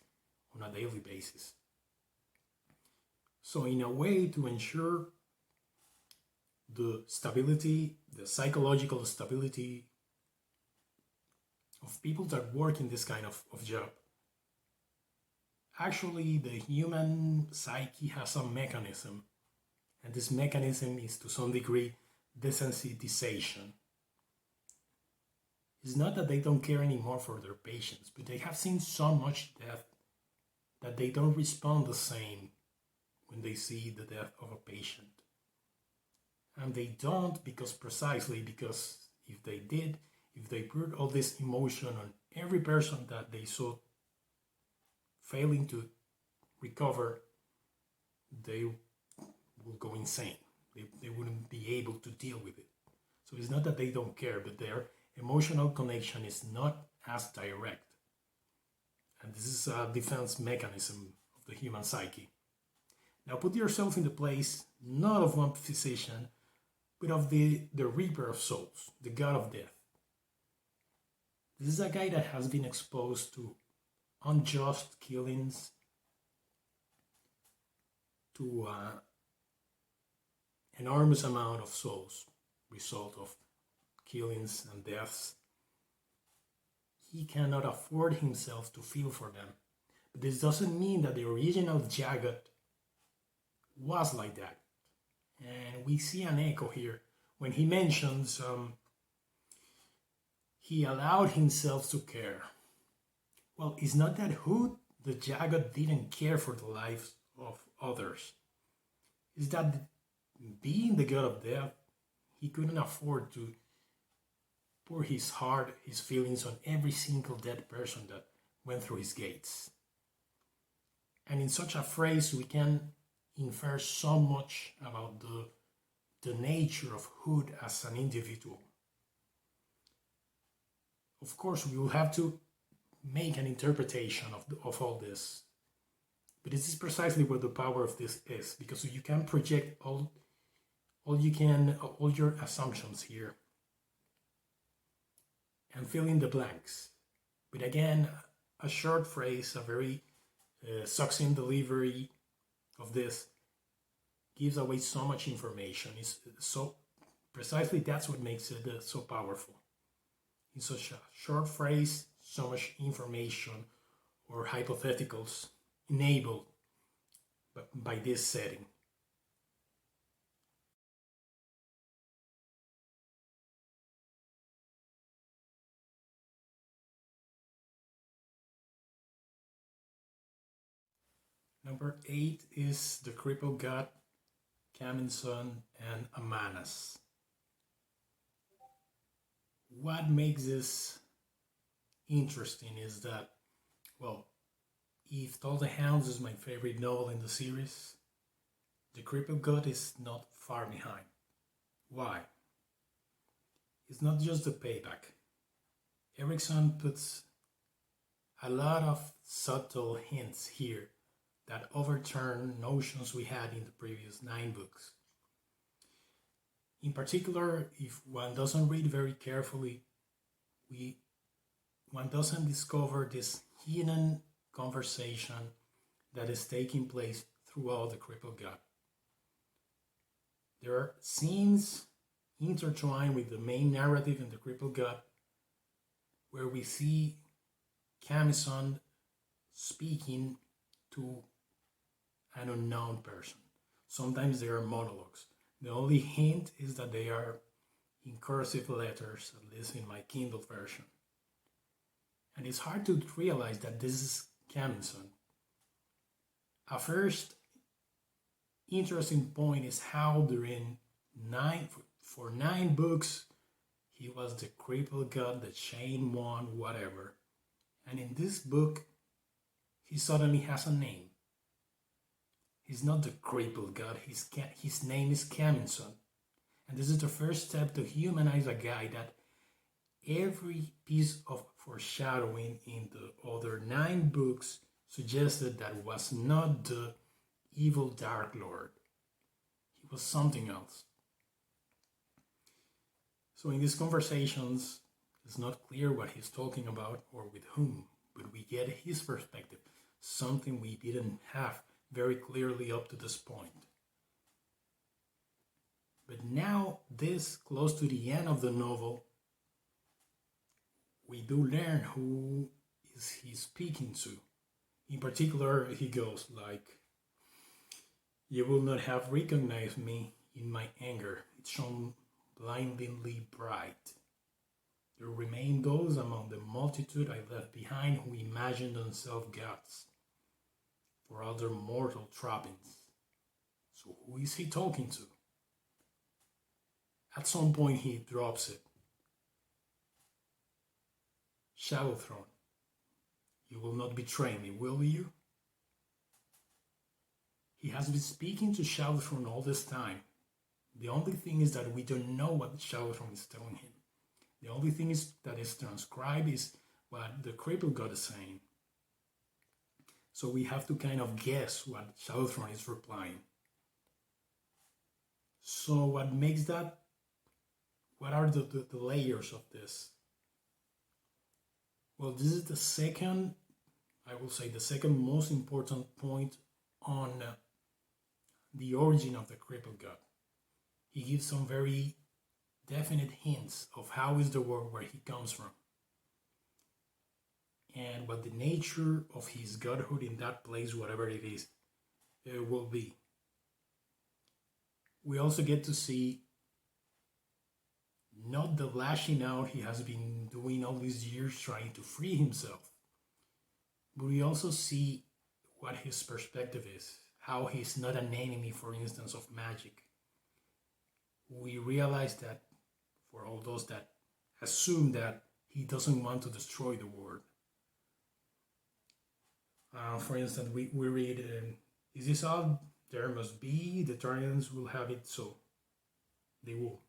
on a daily basis. So in a way, to ensure the stability, the psychological stability of people that work in this kind of job, actually the human psyche has some mechanism, and this mechanism is to some degree desensitization. It's not that they don't care anymore for their patients, but they have seen so much death that they don't respond the same when they see the death of a patient. And they don't precisely because if they did, if they put all this emotion on every person that they saw failing to recover, they will go insane. They wouldn't be able to deal with it. So it's not that they don't care, but their emotional connection is not as direct. And this is a defense mechanism of the human psyche. Now put yourself in the place, not of one physician, but of the Reaper of Souls, the God of Death. This is a guy that has been exposed to unjust killings, to enormous amount of souls, result of killings and deaths. He cannot afford himself to feel for them. But this doesn't mean that the original Jagat was like that. And we see an echo here when he mentions he allowed himself to care. Well, it's not that Hood, the Jagat, didn't care for the lives of others. It's that being the God of Death, he couldn't afford to pour his heart, his feelings on every single dead person that went through his gates. And in such a phrase, we can infer so much about the nature of Hood as an individual. Of course, we will have to make an interpretation of all this. But this is precisely what the power of this is, because you can project all your assumptions here and fill in the blanks. But again, a short phrase, a very succinct delivery of this gives away so much information. It's so precisely that's what makes it so powerful. In such a short phrase, so much information or hypotheticals enabled by this setting. Number 8 is the Crippled God, Kaminsod, and Ammanas. What makes this interesting is that, well, if All the Hounds is my favorite novel in the series, the Crippled God is not far behind. Why? It's not just the payback. Erickson puts a lot of subtle hints here that overturn notions we had in the previous 9 books. In particular, if one doesn't read very carefully, one doesn't discover this hidden conversation that is taking place throughout the Crippled God. There are scenes intertwined with the main narrative in the Crippled God where we see Kaminsod speaking to an unknown person. Sometimes they are monologues. The only hint is that they are in cursive letters, at least in my Kindle version. And it's hard to realize that this is Kaminsod. A first interesting point is how during 9 books he was the Crippled God, the Chain One, whatever. And in this book, he suddenly has a name. He's not the Crippled God, his name is Kaminsod. And this is the first step to humanize a guy that every piece of foreshadowing in the other 9 books suggested that was not the evil Dark Lord. He was something else. So in these conversations, it's not clear what he's talking about or with whom, but we get his perspective, something we didn't have very clearly up to this point. But now, this close to the end of the novel, we do learn who is he speaking to. In particular, he goes like, "You will not have recognized me in my anger. It shone blindingly bright. There remain those among the multitude I left behind who imagined themselves gods for all their mortal trappings." So who is he talking to? At some point he drops it. Shadowthrone, you will not betray me, will you? He has been speaking to Shadowthrone all this time. The only thing is that we don't know what Shadowthrone is telling him. The only thing that is transcribed is what the Crippled God is saying. So we have to kind of guess what Shadowthrone is replying. So what makes that? What are the layers of this? Well, this is the second most important point on the origin of the Crippled God. He gives some very definite hints of how is the world where he comes from and what the nature of his godhood in that place, whatever it is, will be. We also get to see not the lashing out he has been doing all these years trying to free himself, but we also see what his perspective is, how he's not an enemy, for instance, of magic. we realize that for all those that assume that he doesn't want to destroy the world. For instance, we read, is this all there must be? The Tarians will have it so. They will.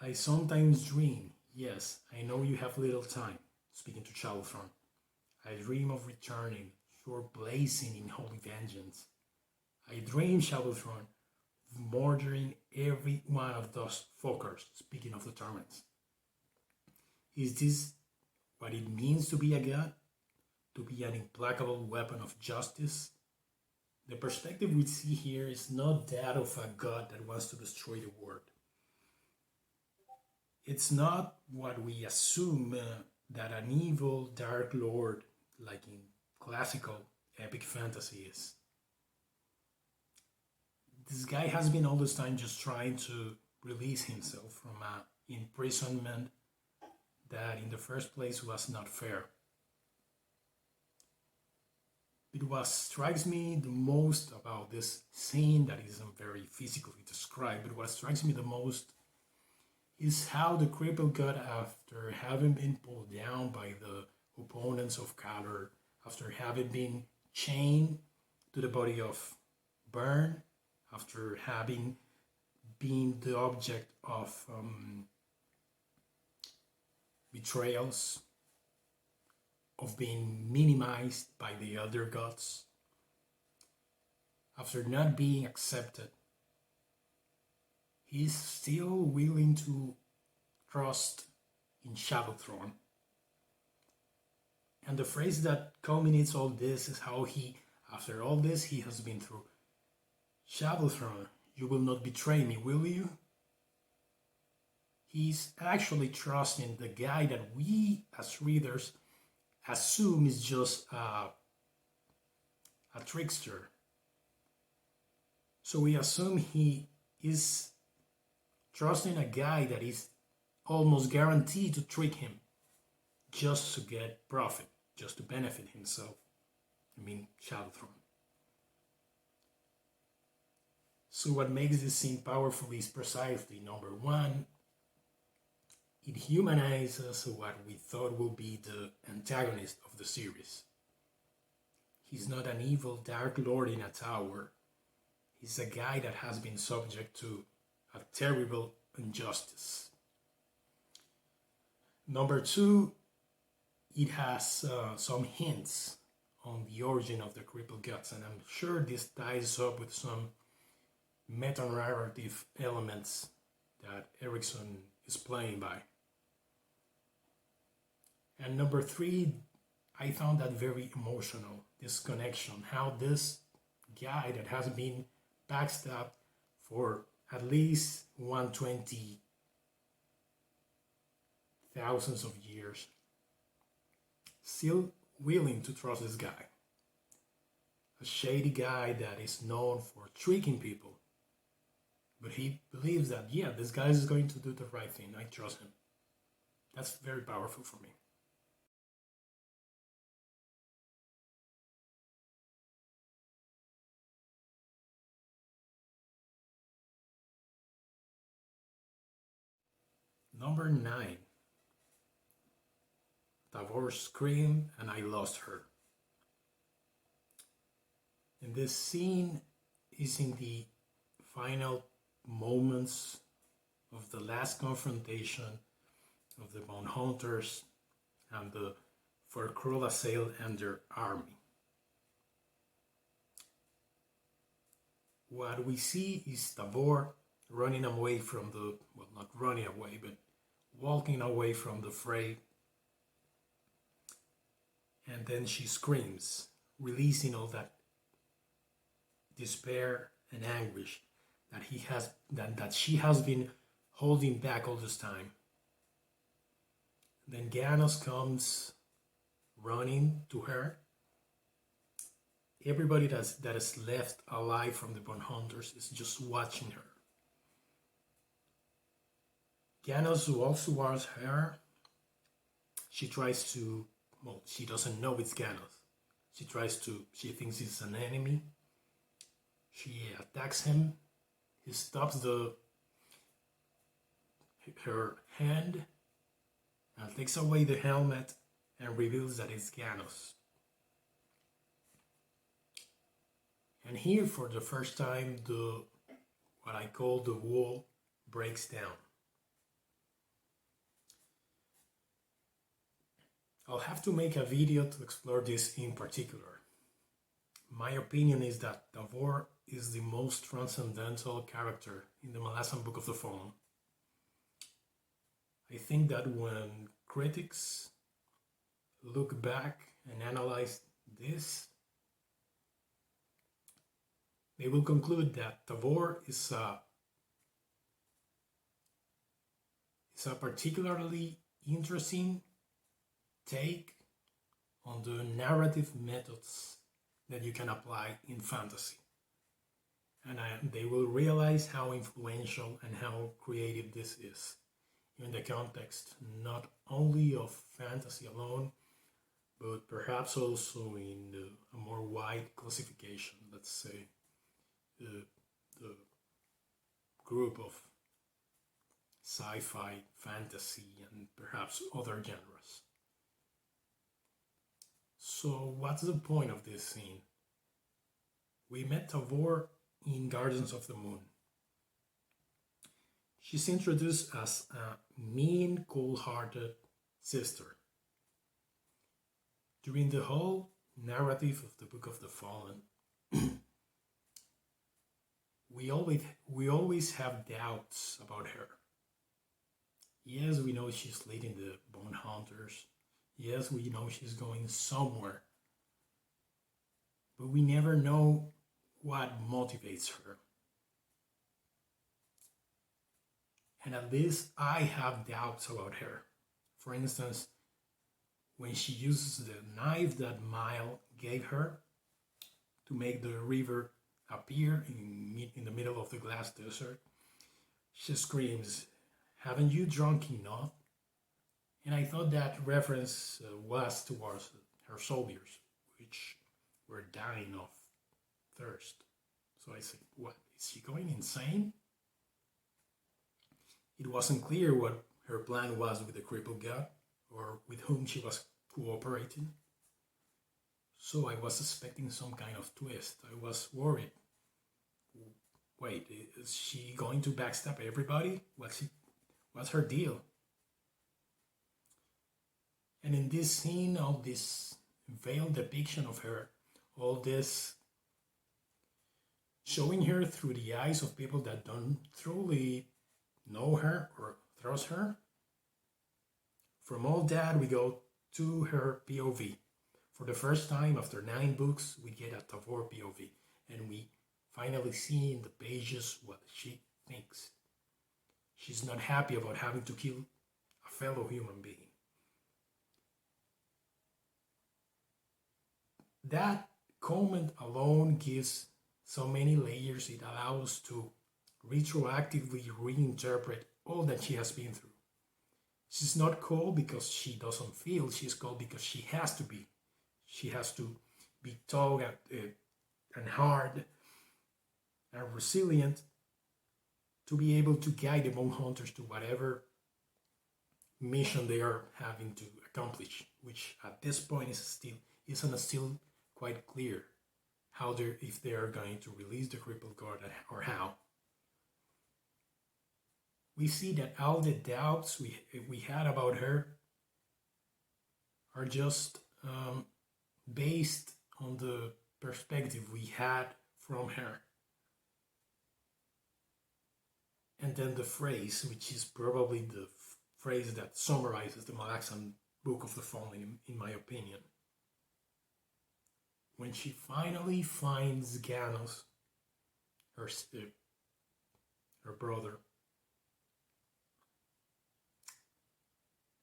I sometimes dream, yes, I know you have little time, speaking to Shadowthron. I dream of returning, your blazing in holy vengeance. I dream, Shadowthron, of murdering every one of those fuckers, speaking of the torments. Is this what it means to be a god? To be an implacable weapon of justice? The perspective we see here is not that of a god that wants to destroy the world. It's not what we assume that an evil dark lord, like in classical epic fantasy, is. This guy has been all this time just trying to release himself from an imprisonment that in the first place was not fair. But what strikes me the most about this scene, that isn't very physically described, but what strikes me the most is how the Crippled God, after having been pulled down by the opponents of Calor, after having been chained to the body of Burn, after having been the object of betrayals, of being minimized by the other gods, after not being accepted, he's still willing to trust in Shadowthron. And the phrase that culminates all this is how he, after all this he has been through, Shadowthron, you will not betray me, will you? He's actually trusting the guy that we as readers assume is just a trickster. So we assume he is trusting a guy that is almost guaranteed to trick him just to get profit, just to benefit himself. I mean, Shadowthron. So what makes this scene powerful is precisely, number one, it humanizes what we thought will be the antagonist of the series. He's not an evil dark lord in a tower. He's a guy that has been subject to a terrible injustice. Number two, it has some hints on the origin of the Crippled Gods, and I'm sure this ties up with some meta-narrative elements that Erickson is playing by. And number three, I found that very emotional, this connection, how this guy that has been backstabbed for at least 120 thousands of years, still willing to trust this guy. A shady guy that is known for tricking people. But he believes that, yeah, this guy is going to do the right thing. I trust him. That's very powerful for me. Number 9. Tavore screamed and I lost her. And this scene is in the final moments of the last confrontation of the Bonehunters and the Furkrul and their army. What we see is Tavore running away from the, well, not running away, but walking away from the fray. And then she screams, releasing all that despair and anguish that that she has been holding back all this time. Then Ganos comes running to her. Everybody that is left alive from the Bonehunters is just watching her. Ganos also wants her. She tries to, well, she doesn't know it's Ganos. She thinks it's an enemy. She attacks him. He stops her hand and takes away the helmet and reveals that it's Ganos. And here, for the first time, what I call the wall breaks down. I'll have to make a video to explore this in particular. My opinion is that Tavore is the most transcendental character in the Malazan Book of the Fallen. I think that when critics look back and analyze this, they will conclude that Tavore is a particularly interesting take on the narrative methods that you can apply in fantasy. And they will realize how influential and how creative this is in the context not only of fantasy alone, but perhaps also in a more wide classification, let's say the group of sci-fi, fantasy, and perhaps other genres. So what's the point of this scene? We met Tavore in Gardens of the Moon. She's introduced as a mean, cold-hearted sister. During the whole narrative of the Book of the Fallen, we always have doubts about her. Yes, we know she's leading the Bonehunters. Yes, we know she's going somewhere. But we never know what motivates her. And at least I have doubts about her. For instance, when she uses the knife that Mael gave her to make the river appear in the middle of the glass desert, she screams, "Haven't you drunk enough?" And I thought that reference was towards her soldiers, which were dying of thirst. So I said, what, is she going insane? It wasn't clear what her plan was with the Crippled God, or with whom she was cooperating. So I was expecting some kind of twist. I was worried. Wait, is she going to backstab everybody? What's her deal? And in this scene, all this veiled depiction of her, all this showing her through the eyes of people that don't truly know her or trust her, from all that we go to her POV. For the first time after 9 books, we get a Tavore POV, and we finally see in the pages what she thinks. She's not happy about having to kill a fellow human being. That comment alone gives so many layers. It allows us to retroactively reinterpret all that she has been through. She's not cold because she doesn't feel. She's cold because she has to be. She has to be tough and hard and resilient to be able to guide the Bonehunters to whatever mission they are having to accomplish, which at this point isn't still quite clear if they are going to release the Crippled God or how. We see that all the doubts we had about her are just based on the perspective we had from her. And then the phrase, which is probably the phrase that summarizes the Malazan Book of the Fallen, in my opinion. When she finally finds Ganos, her brother,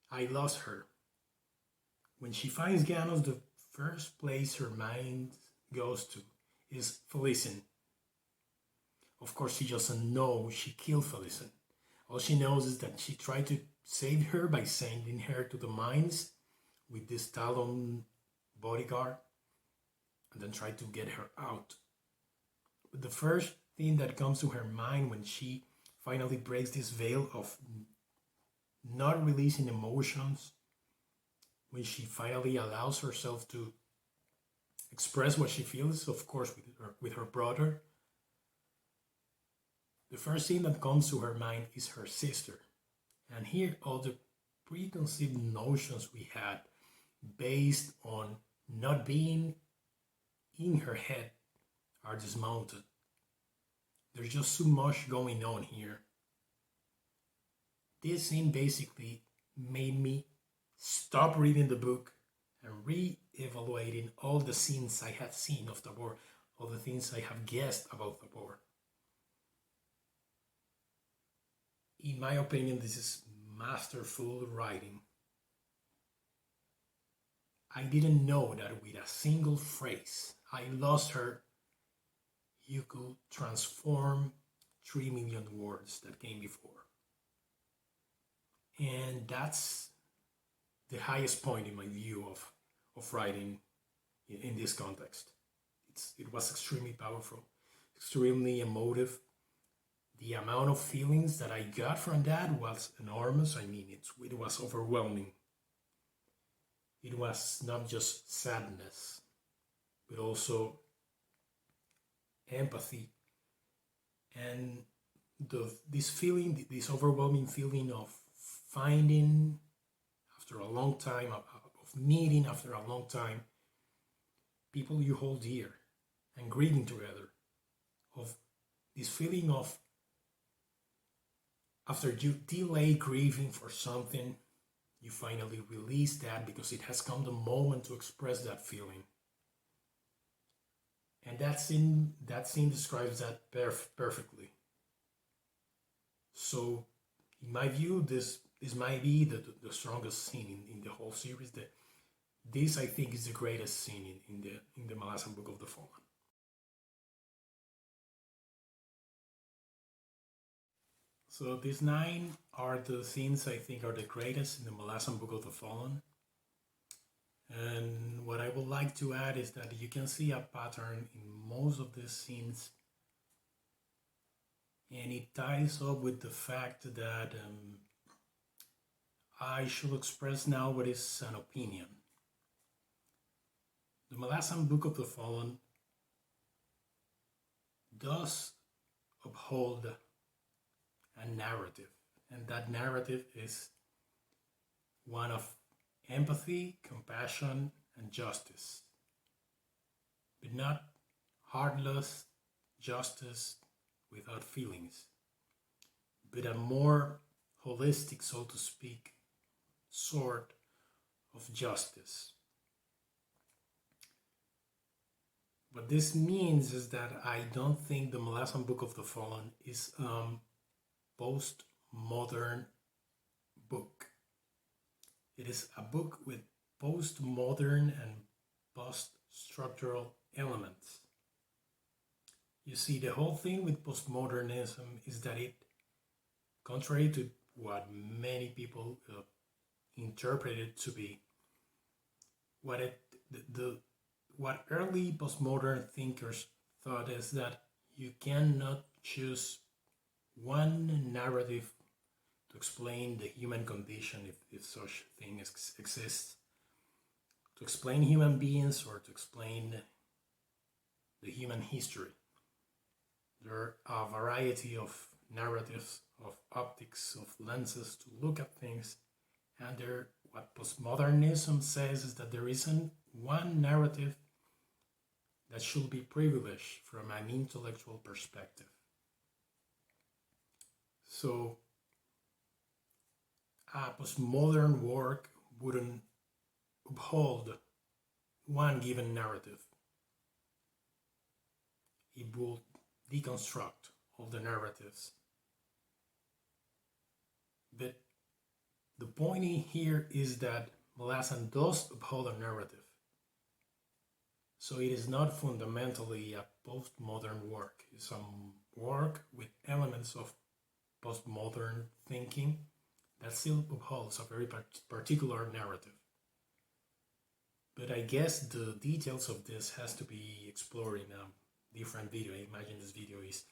I lost her. When she finds Ganos, the first place her mind goes to is Felicin. Of course, she doesn't know she killed Felicin. All she knows is that she tried to save her by sending her to the mines with this Talon bodyguard, and then tried to get her out. But the first thing that comes to her mind when she finally breaks this veil of not releasing emotions, when she finally allows herself to express what she feels, of course, with her brother. The first thing that comes to her mind is her sister. And here, all the preconceived notions we had based on not being in her head are dismounted. There's just too much going on here. This scene basically made me stop reading the book and re-evaluating all the scenes I have seen of Tavore, all the things I have guessed about Tavore. In my opinion, this is masterful writing. I didn't know that with a single phrase, I lost her, you could transform 3 million words that came before. And that's the highest point in my view of writing in this context. It was extremely powerful, extremely emotive. The amount of feelings that I got from that was enormous. I mean, it was overwhelming. It was not just sadness, but also empathy and this feeling, this overwhelming feeling of finding after a long time, of meeting after a long time, people you hold dear and grieving together, of this feeling of after you delay grieving for something, you finally release that because it has come the moment to express that feeling. And that scene describes that perfectly. So, in my view, this might be the strongest scene in the whole series. This, I think, is the greatest scene in the Malazan Book of the Fallen. So these 9 are the scenes I think are the greatest in the Malazan Book of the Fallen. And what I would like to add is that you can see a pattern in most of these scenes, and it ties up with the fact that I should express now what is an opinion. The Malazan Book of the Fallen does uphold a narrative, and that narrative is one of empathy, compassion, and justice, but not heartless justice without feelings, but a more holistic, so to speak, sort of justice. What this means is that I don't think the Malazan Book of the Fallen is post-modern book. It is a book with post-modern and post-structural elements. You see, the whole thing with postmodernism is that it, contrary to what many people interpret it to be, what early postmodern thinkers thought is that you cannot choose one narrative to explain the human condition, if such thing exists, to explain human beings or to explain the human history. There are a variety of narratives, of optics, of lenses to look at things, and what postmodernism says is that there isn't one narrative that should be privileged from an intellectual perspective. So a postmodern work wouldn't uphold one given narrative. It will deconstruct all the narratives. But the point here is that Malazan does uphold a narrative. So it is not fundamentally a postmodern work. It's a work with elements of postmodern thinking that still upholds a very particular narrative. But I guess the details of this has to be explored in a different video. I imagine this video is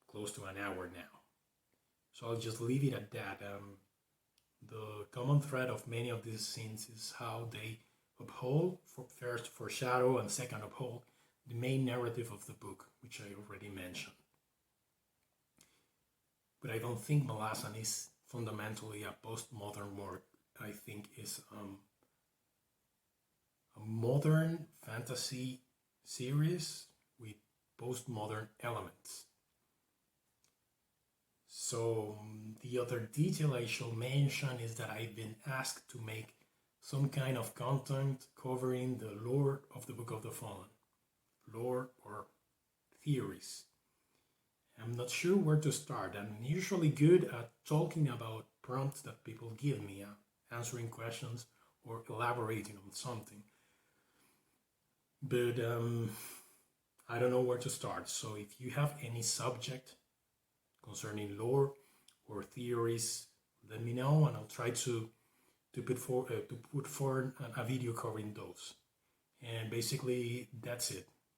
close to an hour now. So I'll just leave it at that. The common thread of many of these scenes is how they uphold, first foreshadow, and second uphold the main narrative of the book, which I already mentioned. But I don't think Malazan is fundamentally a postmodern work. I think is a modern fantasy series with postmodern elements. So the other detail I shall mention is that I've been asked to make some kind of content covering the lore of the Book of the Fallen. Lore or theories. I'm not sure where to start. I'm usually good at talking about prompts that people give me, answering questions or elaborating on something. But I don't know where to start. So if you have any subject concerning lore or theories, let me know, and I'll try to put forward a video covering those. And basically, that's it.